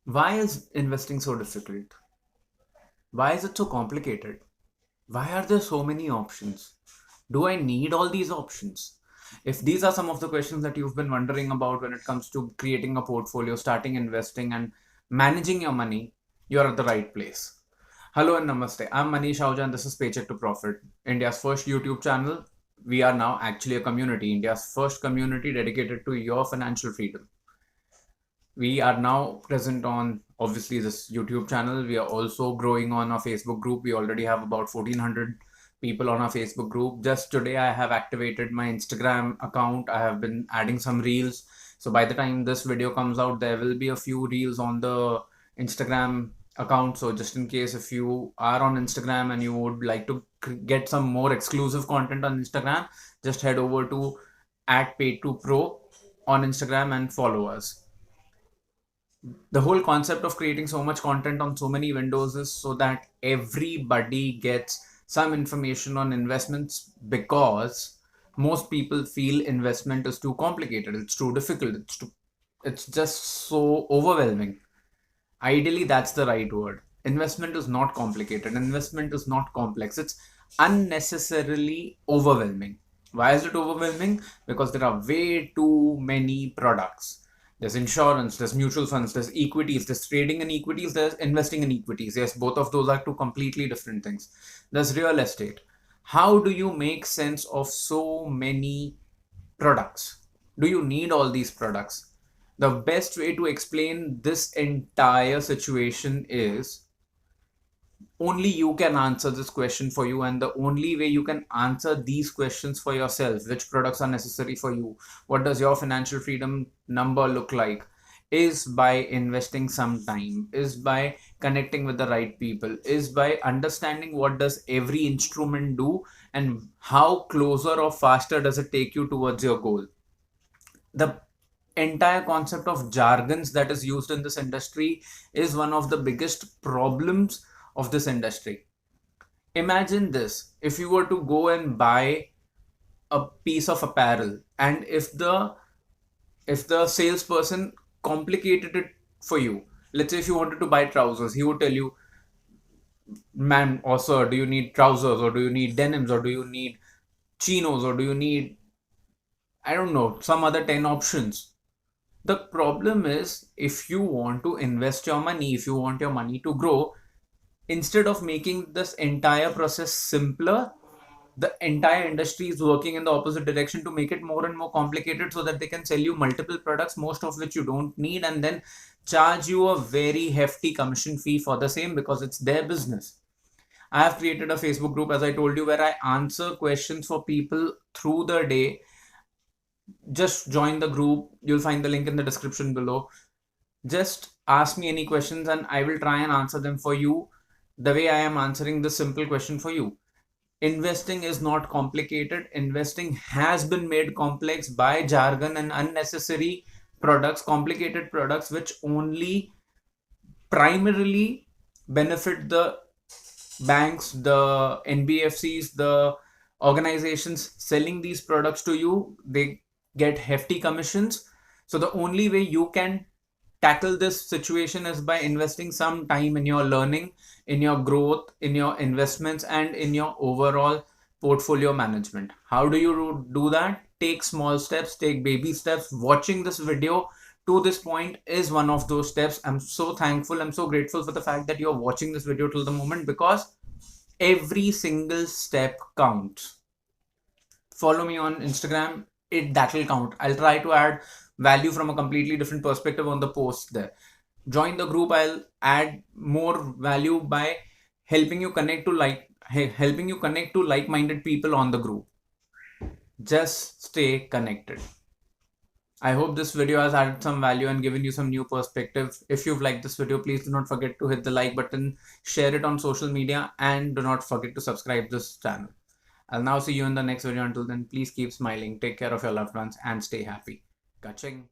Why is investing so difficult? Why is it so complicated? Why are there so many options? Do I need all these options? If these are some of the questions that you've been wondering about when it comes to creating a portfolio, starting investing, and managing your money, you're at the right place. Hello and namaste. I'm Manish Ahuja and this is Paycheck to Profit, India's first YouTube channel. We are now actually a community, India's first community dedicated to your financial freedom. We are now present on obviously this YouTube channel. We are also growing on our Facebook group. We already have about 1400 people on our Facebook group. Just today I have activated my Instagram account. I have been adding some reels, so by the time this video comes out there will be a few reels on the Instagram account. So just in case if you are on Instagram and you would like to get some more exclusive content on Instagram, just head over to @paid2pro on Instagram and follow us. The whole concept of creating so much content on so many windows is so that everybody gets some information on investments, because most people feel investment is too complicated, it's too difficult, it's just so overwhelming. Ideally that's the right word. Investment is not complicated, investment is not complex, it's unnecessarily overwhelming. Why is it overwhelming? Because there are way too many products. There's insurance, there's mutual funds, there's equities, there's trading in equities, there's investing in equities. Yes, both of those are two completely different things. There's real estate. How do you make sense of so many products? Do you need all these products? The best way to explain this entire situation is only you can answer this question for you, and the only way you can answer these questions for yourself, which products are necessary for you, what does your financial freedom number look like, is by investing some time, is by connecting with the right people, is by understanding what does every instrument do and how closer or faster does it take you towards your goal. The entire concept of jargons that is used in this industry is one of the biggest problems of this industry. Imagine this: if you were to go and buy a piece of apparel, and if the salesperson complicated it for you, let's say if you wanted to buy trousers, he would tell you, ma'am or sir, do you need trousers, or do you need denims, or do you need chinos, or do you need, I don't know, some other 10 options. The problem is, if you want to invest your money, if you want your money to grow, instead of making this entire process simpler, the entire industry is working in the opposite direction to make it more and more complicated so that they can sell you multiple products, most of which you don't need, and then charge you a very hefty commission fee for the same, because it's their business. I have created a Facebook group, as I told you, where I answer questions for people through the day. Just join the group. You'll find the link in the description below. Just ask me any questions and I will try and answer them for you the way I am answering this simple question for you. Investing is not complicated. Investing has been made complex by jargon and unnecessary products, complicated products, which only primarily benefit the banks, the NBFCs, the organizations selling these products to you. They get hefty commissions. So the only way you can tackle this situation is by investing some time in your learning, in your growth, in your investments, and in your overall portfolio management. How do you do that? Take small steps, take baby steps. Watching this video to this point is one of those steps. I'm so thankful, I'm so grateful for the fact that you're watching this video till the moment, because every single step counts. Follow me on Instagram, that will count. I'll try to add value from a completely different perspective on the post there. Join the group. I'll add more value by helping you connect to like-minded people on the group. Just stay connected. I hope this video has added some value and given you some new perspective. If you've liked this video, please do not forget to hit the like button, share it on social media, and do not forget to subscribe this channel. I'll now see you in the next video. Until then, please keep smiling, take care of your loved ones, and stay happy. Kaching.